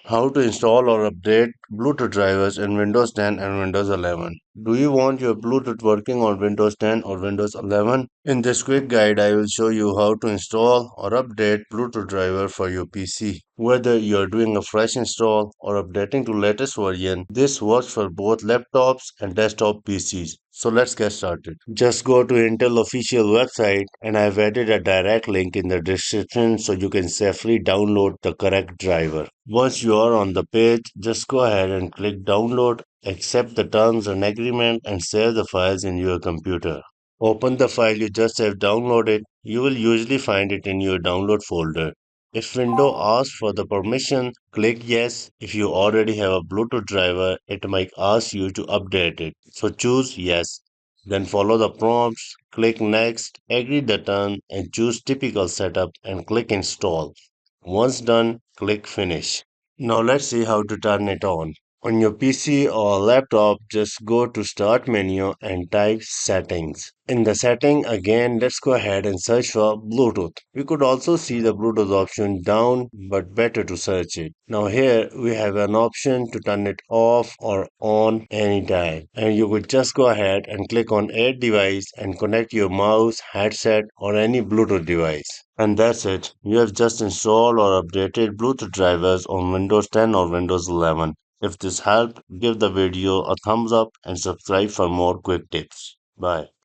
How to install or update Bluetooth drivers in Windows 10 and Windows 11. Do you want your Bluetooth working on Windows 10 or Windows 11? In this quick guide, I will show you how to install or update Bluetooth driver for your PC. Whether you are doing a fresh install or updating to latest version, this works for both laptops and desktop PCs. So let's get started. Just go to Intel official website and I've added a direct link in the description so you can safely download the correct driver. Once you are on the page, just go ahead and click download, accept the terms and agreement and save the files in your computer. Open the file you just have downloaded. You will usually find it in your download folder. If window asks for the permission, click yes. If you already have a Bluetooth driver, it might ask you to update it. So choose yes. Then follow the prompts, click next, agree the term and choose typical setup and click install. Once done, click finish. Now let's see how to turn it on. On your PC or laptop, just go to Start menu and type Settings. In the setting, again, let's go ahead and search for Bluetooth. We could also see the Bluetooth option down, but better to search it. Now here we have an option to turn it off or on anytime. And you could just go ahead and click on Add device and connect your mouse, headset or any Bluetooth device. And that's it. You have just installed or updated Bluetooth drivers on Windows 10 or Windows 11. If this helped, give the video a thumbs up and subscribe for more quick tips. Bye.